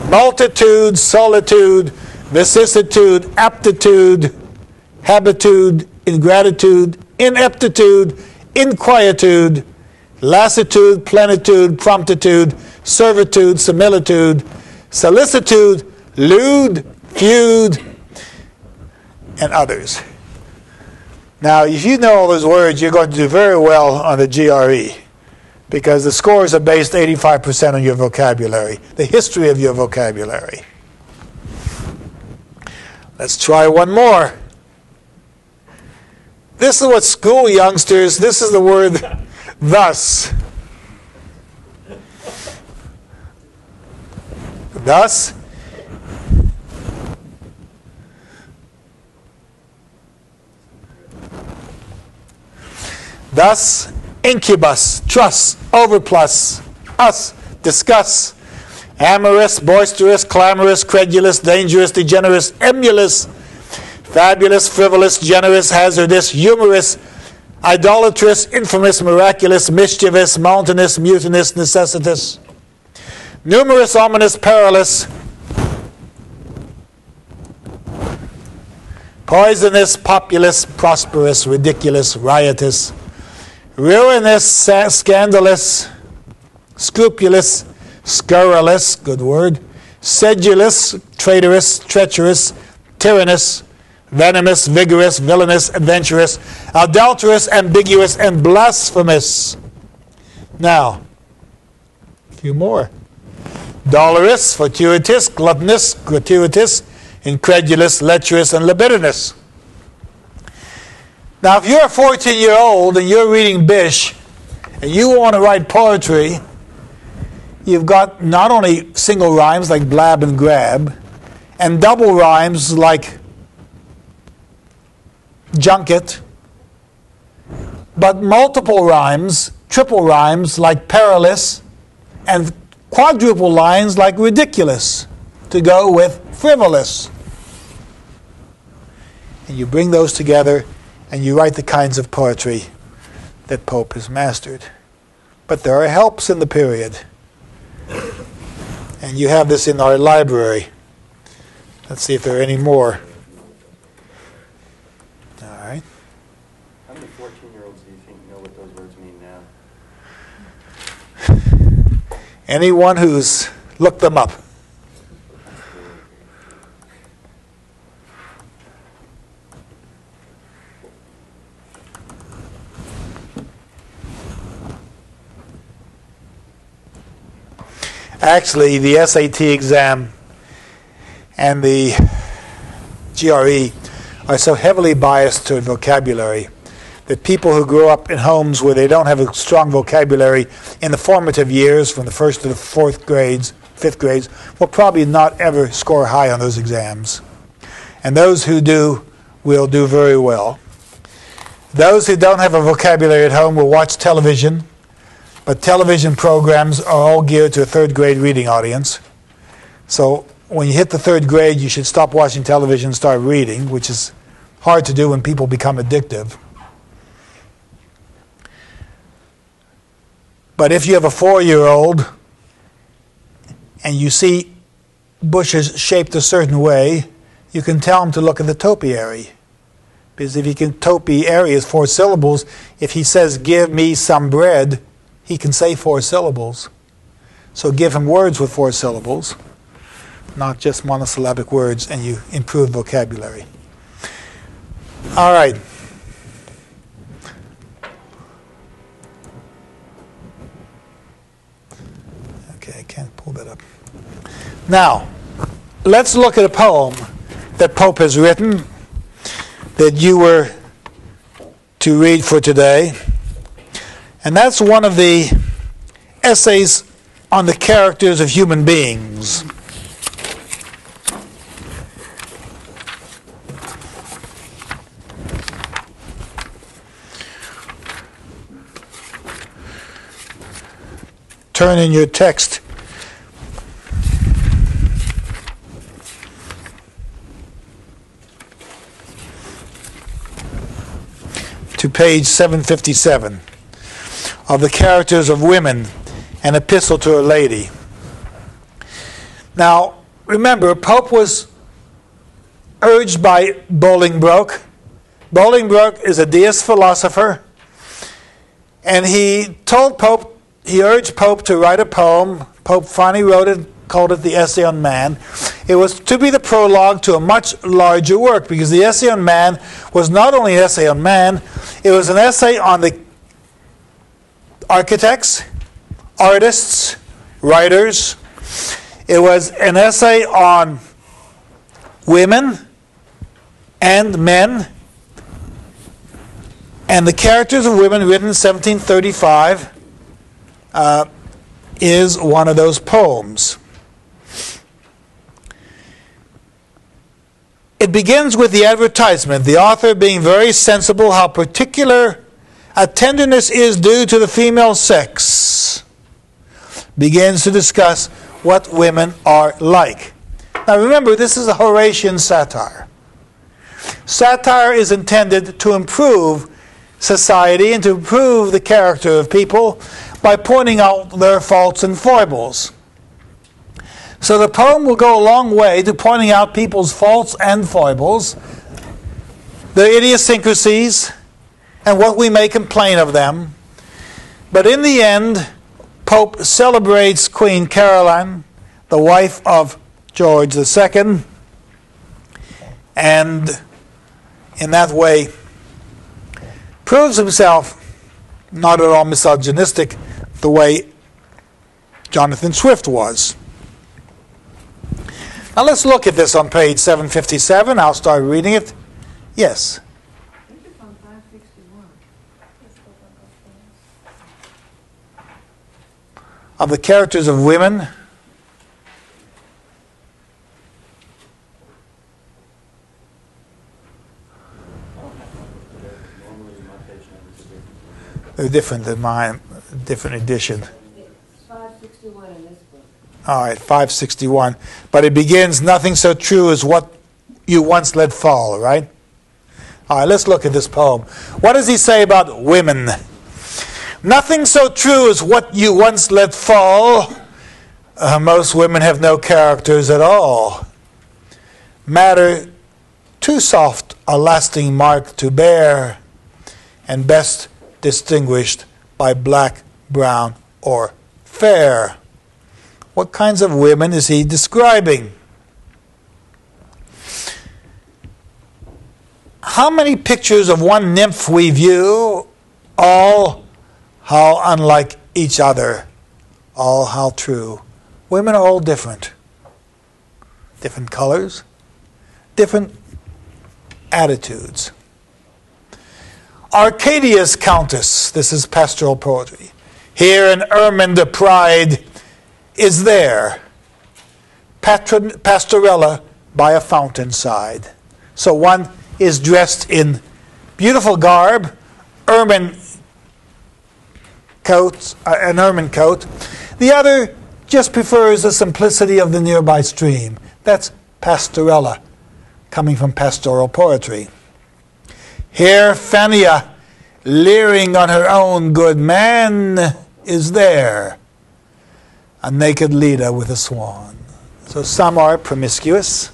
multitude, solitude, vicissitude, aptitude, habitude, ingratitude, ineptitude, inquietude, lassitude, plenitude, promptitude, servitude, similitude, solicitude, lewd, feud, and others. Now, if you know all those words, you're going to do very well on the GRE, because the scores are based 85% on your vocabulary, the history of your vocabulary. Let's try one more. This is what school youngsters, this is the word thus. Thus. Thus, incubus, truss, overplus, us, discuss, amorous, boisterous, clamorous, credulous, dangerous, degenerous, emulous, fabulous, frivolous, generous, hazardous, humorous, idolatrous, infamous, miraculous, mischievous, mountainous, mutinous, necessitous, numerous, ominous, perilous, poisonous, populous, prosperous, ridiculous, riotous, ruinous, scandalous, scrupulous, scurrilous, good word, sedulous, traitorous, treacherous, tyrannous, venomous, vigorous, villainous, adventurous, adulterous, ambiguous, and blasphemous. Now, a few more. Dolorous, fortuitous, gluttonous, gratuitous, incredulous, lecherous, and libidinous. Now, if you're a 14-year-old and you're reading Bish and you want to write poetry, you've got not only single rhymes like blab and grab, and double rhymes like junket, but multiple rhymes, triple rhymes like perilous, and quadruple lines like ridiculous to go with frivolous. And you bring those together and you write the kinds of poetry that Pope has mastered. But there are helps in the period. And you have this in our library. Let's see if there are any more. All right. How many 14-year-olds do you think know what those words mean now? Anyone who's looked them up. Actually, the SAT exam and the GRE are so heavily biased toward vocabulary that people who grow up in homes where they don't have a strong vocabulary in the formative years, from the first to the fifth grades, will probably not ever score high on those exams. And those who do will do very well. Those who don't have a vocabulary at home will watch television, but television programs are all geared to a third grade reading audience. So when you hit the third grade, you should stop watching television and start reading, which is hard to do when people become addictive. But if you have a 4-year-old and you see bushes shaped a certain way, you can tell him to look at the topiary. Because if he can, topiary is 4 syllables. If he says, "Give me some bread," he can say 4 syllables. So give him words with 4 syllables, not just monosyllabic words, and you improve vocabulary. All right. Okay, I can't pull that up. Now, let's look at a poem that Pope has written that you were to read for today. And that's one of the essays on the characters of human beings. Turn in your text to page 757 of the characters of women, an epistle to a lady. Now, remember, Pope was urged by Bolingbroke. Bolingbroke is a deist philosopher, and he urged Pope to write a poem. Pope finally wrote it, called it the Essay on Man. It was to be the prologue to a much larger work, because the Essay on Man was not only an essay on man, it was an essay on the architects, artists, writers. It was an essay on women, and men. And the characters of women, written in 1735, is one of those poems. It begins with the advertisement, the author being very sensible how particular a tenderness is due to the female sex. Begins to discuss what women are like. Now remember, this is a Horatian satire. Satire is intended to improve society and to improve the character of people by pointing out their faults and foibles. So the poem will go a long way to pointing out people's faults and foibles, their idiosyncrasies, and what we may complain of them. But in the end, Pope celebrates Queen Caroline, the wife of George II, and in that way proves himself not at all misogynistic the way Jonathan Swift was. Now let's look at this on page 757. I'll start reading it. Yes? I think it's on 561. Of the characters of women. They're different than mine, different edition. It's 561 in this book. All right, 561. But it begins, nothing so true as what you once let fall, right? All right, let's look at this poem. What does he say about women? Nothing so true as what you once let fall. Most women have no characters at all. Matter too soft a lasting mark to bear, and best distinguished by black, brown, or fair. What kinds of women is he describing? How many pictures of one nymph we view, all how unlike each other, all how true. Women are all different. Different colors, different attitudes. Arcadia's Countess, this is pastoral poetry. Here an ermine de pride is there. Pastorella by a fountain side. So one is dressed in beautiful garb, ermine coat, an ermine coat. The other just prefers the simplicity of the nearby stream. That's pastorella, coming from pastoral poetry. Here Phania, leering on her own good man, is there. A naked Leda with a swan. So some are promiscuous,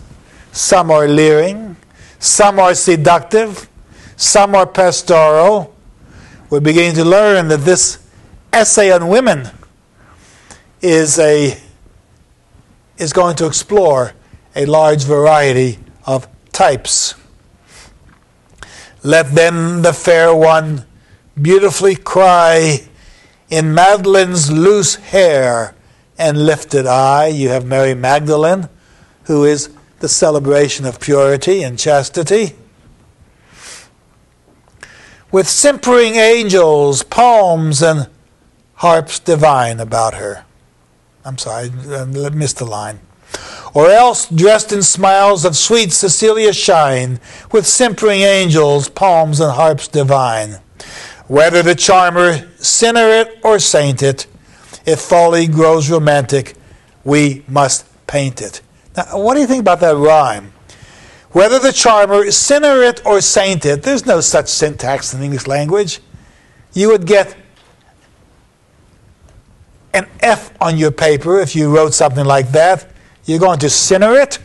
some are leering, some are seductive, some are pastoral. We're beginning to learn that this essay on women is going to explore a large variety of types. Let then the fair one beautifully cry in Madeline's loose hair and lifted eye. You have Mary Magdalene, who is the celebration of purity and chastity. With simpering angels, palms, and harps divine about her. I'm sorry, I missed the line. Or else dressed in smiles of sweet Cecilia shine, with simpering angels, palms, and harps divine. Whether the charmer sinner it or saint it, if folly grows romantic, we must paint it. Now, what do you think about that rhyme? Whether the charmer sinner it or saint it, there's no such syntax in the English language. You would get an F on your paper if you wrote something like that. You're going to sinner it.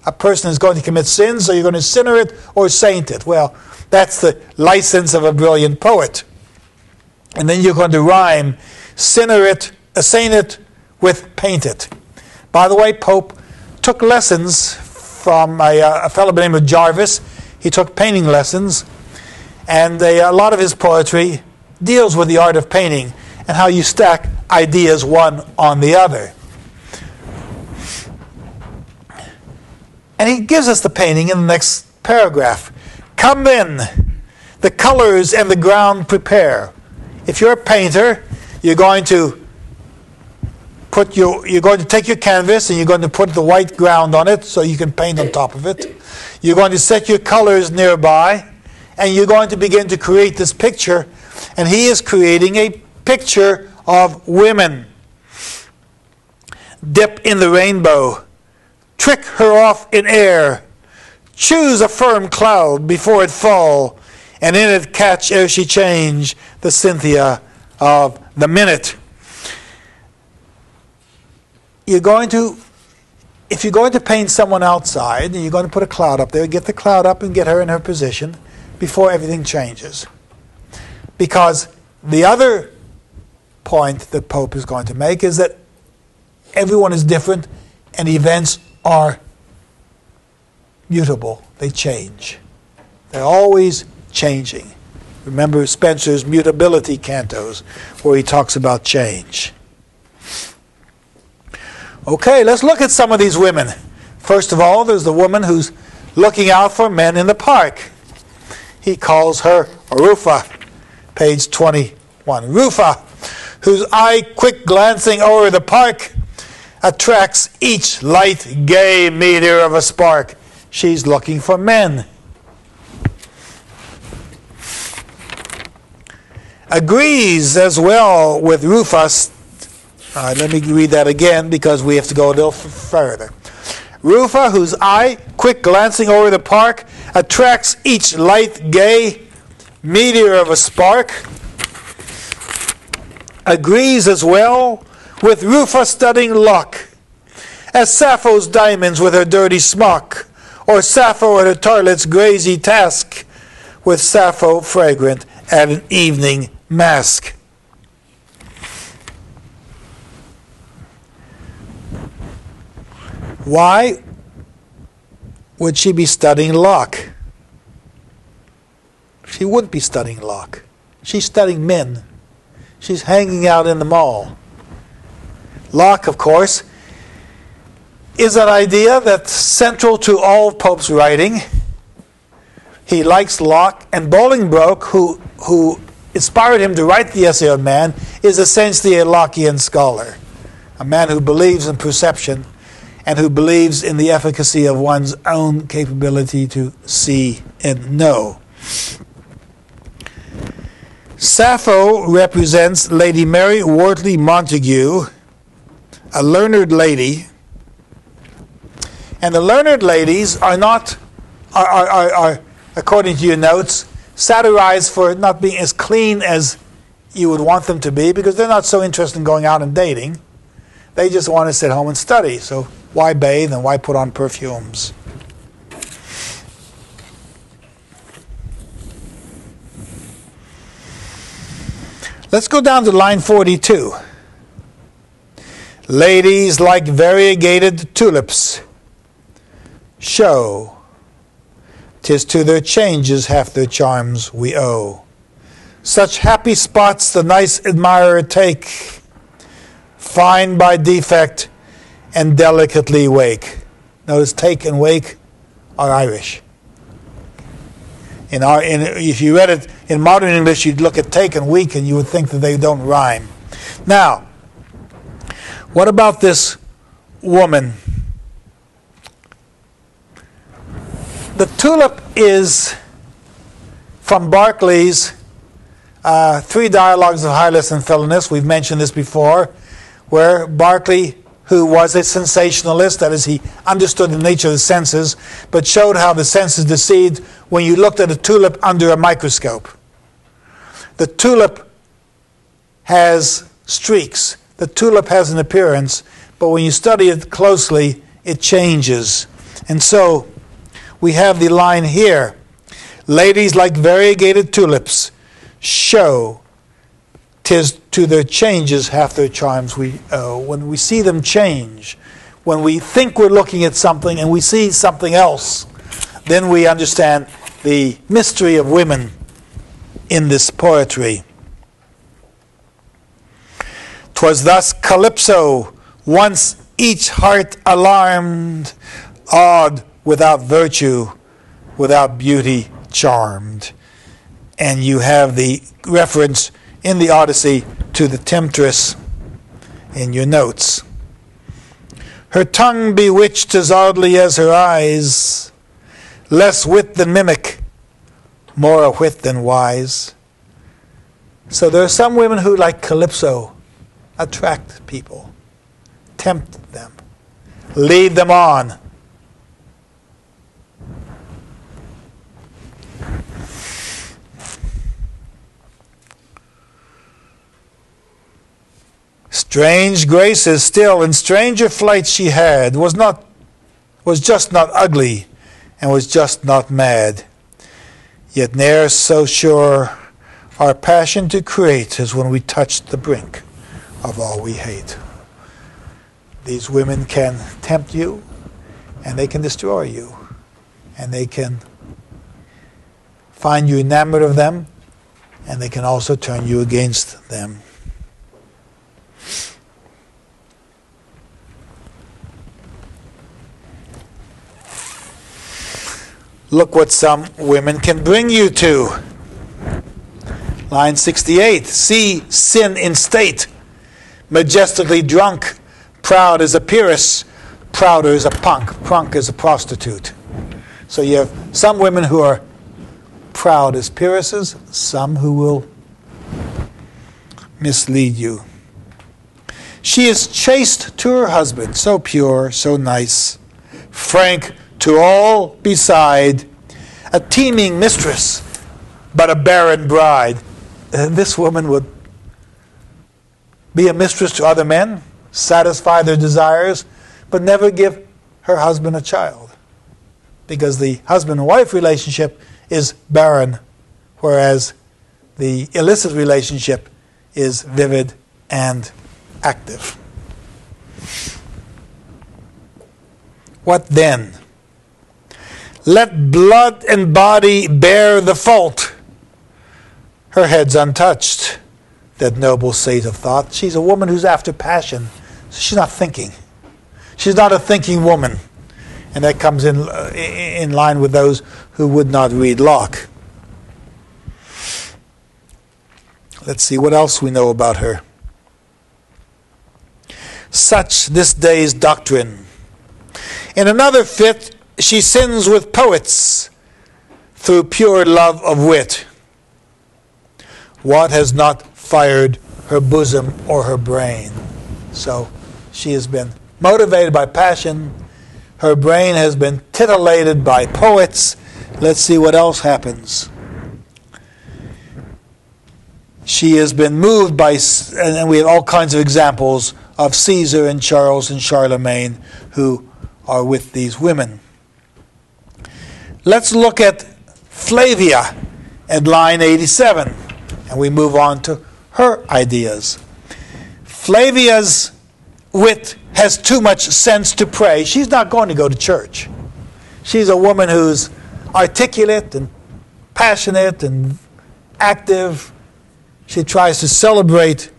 A person is going to commit sin, so you're going to sinner it or saint it. Well, that's the license of a brilliant poet. And then you're going to rhyme sinner it, saint it with paint it. By the way, Pope took lessons from a fellow by the name of Jarvis. He took painting lessons, and a lot of his poetry deals with the art of painting and how you stack ideas one on the other. And he gives us the painting in the next paragraph. Come then, the colors and the ground prepare. If you're a painter, you're going to take your canvas and you're going to put the white ground on it so you can paint on top of it. You're going to set your colors nearby, and you're going to begin to create this picture. And he is creating a picture of women. Dip in the rainbow, trick her off in air, choose a firm cloud before it fall, and in it catch ere she change the Cynthia of the minute. If you're going to paint someone outside, and you're going to put a cloud up there, get the cloud up and get her in her position before everything changes. Because the other point that Pope is going to make is that everyone is different and events are mutable. They change. They're always changing. Remember Spencer's mutability cantos where he talks about change. Okay, let's look at some of these women. First of all, there's the woman who's looking out for men in the park. He calls her Rufa, page 21. Rufa, whose eye quick glancing o'er the park attracts each light gay meteor of a spark. She's looking for men. Agrees as well with Rufus. Let me read that again because we have to go a little further. Rufa, whose eye, quick glancing over the park, attracts each light gay meteor of a spark, agrees as well with Rufa studying luck, as Sappho's diamonds with her dirty smock, or Sappho at her toilet's grazy task, with Sappho fragrant at an evening mask. Why would she be studying Locke? She wouldn't be studying Locke. She's studying men. She's hanging out in the mall. Locke, of course, is an idea that's central to all of Pope's writing. He likes Locke, and Bolingbroke, who inspired him to write the Essay on Man, is essentially a Lockean scholar, a man who believes in perception and who believes in the efficacy of one's own capability to see and know. Sappho represents Lady Mary Wortley Montague, a learned lady, and the learned ladies are not, according to your notes, satirized for not being as clean as you would want them to be, because they're not so interested in going out and dating. They just want to sit home and study. So why bathe and why put on perfumes? Let's go down to line 42. Ladies like variegated tulips show, 'tis to their changes half their charms we owe. Such happy spots the nice admirer take, fine by defect and delicately wake. Notice take and wake are Irish. If you read it in modern English, you'd look at take and week and you would think that they don't rhyme. Now, what about this woman? The tulip is from Barclay's Three Dialogues of Hylas and Philinus. We've mentioned this before, where Barclay, who was a sensationalist, that is, he understood the nature of the senses, but showed how the senses deceived when you looked at a tulip under a microscope. The tulip has streaks. The tulip has an appearance, but when you study it closely, it changes. And so, we have the line here, ladies like variegated tulips show, 'tis to their changes half their charms we owe. When we see them change, when we think we're looking at something and we see something else, then we understand the mystery of women in this poetry. 'Twas thus Calypso, once each heart alarmed, awed without virtue, without beauty charmed. And you have the reference in the Odyssey to the temptress in your notes. Her tongue bewitched as oddly as her eyes, less wit than mimic, more a wit than wise. So there are some women who, like Calypso, attract people, tempt them, lead them on. Strange graces still, and stranger flight she had, was just not ugly, and was just not mad. Yet ne'er so sure our passion to create as when we touched the brink of all we hate. These women can tempt you, and they can destroy you, and they can find you enamored of them, and they can also turn you against them. Look what some women can bring you to. Line 68. See sin in state, majestically drunk, proud as a peeress, prouder as a punk as a prostitute. So you have some women who are proud as peeresses, some who will mislead you. She is chaste to her husband, so pure, so nice, frank to all beside, a teeming mistress, but a barren bride. This woman would be a mistress to other men, satisfy their desires, but never give her husband a child. Because the husband and wife relationship is barren, whereas the illicit relationship is vivid and active. What then? Let blood and body bear the fault. Her head's untouched, that noble state of thought. She's a woman who's after passion. So she's not thinking. She's not a thinking woman. And that comes in line with those who would not read Locke. Let's see what else we know about her. Such this day's doctrine. In another fit, she sins with poets through pure love of wit. What has not fired her bosom or her brain? So she has been motivated by passion. Her brain has been titillated by poets. Let's see what else happens. She has been moved by, and we have all kinds of examples of Caesar and Charles and Charlemagne who are with these women. Let's look at Flavia at line 87, and we move on to her ideas. Flavia's wit has too much sense to pray. She's not going to go to church. She's a woman who's articulate and passionate and active. She tries to celebrate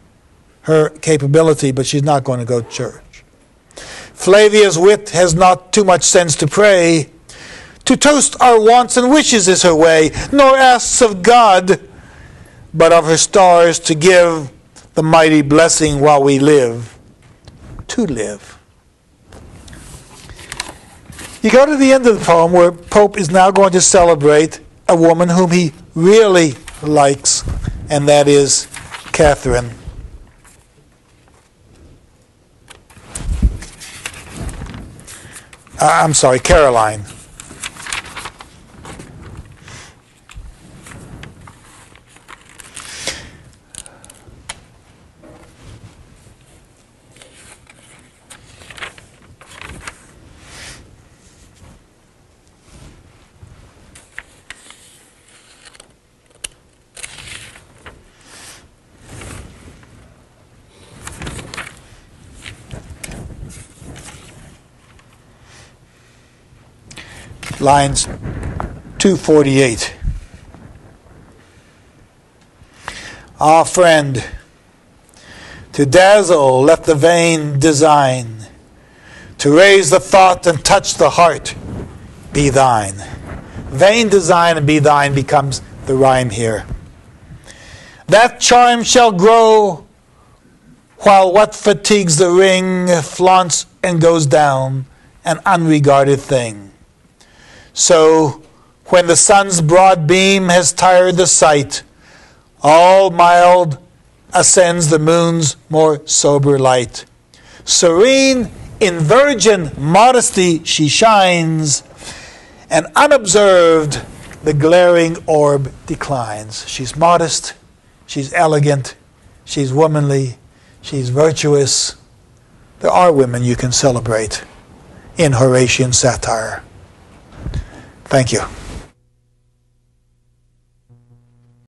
her capability, but she's not going to go to church. Flavia's wit has not too much sense to pray. To toast our wants and wishes is her way, nor asks of God, but of her stars to give the mighty blessing while we live. To live. You go to the end of the poem where Pope is now going to celebrate a woman whom he really likes, and that is Catherine. Caroline. Lines 248. Ah, friend, to dazzle let the vain design, to raise the thought and touch the heart be thine. Vain design and be thine becomes the rhyme here. That charm shall grow while what fatigues the ring flaunts and goes down, an unregarded thing. So when the sun's broad beam has tired the sight, all mild ascends the moon's more sober light. Serene in virgin modesty she shines, and unobserved the glaring orb declines. She's modest, she's elegant, she's womanly, she's virtuous. There are women you can celebrate in Horatian satire. Thank you.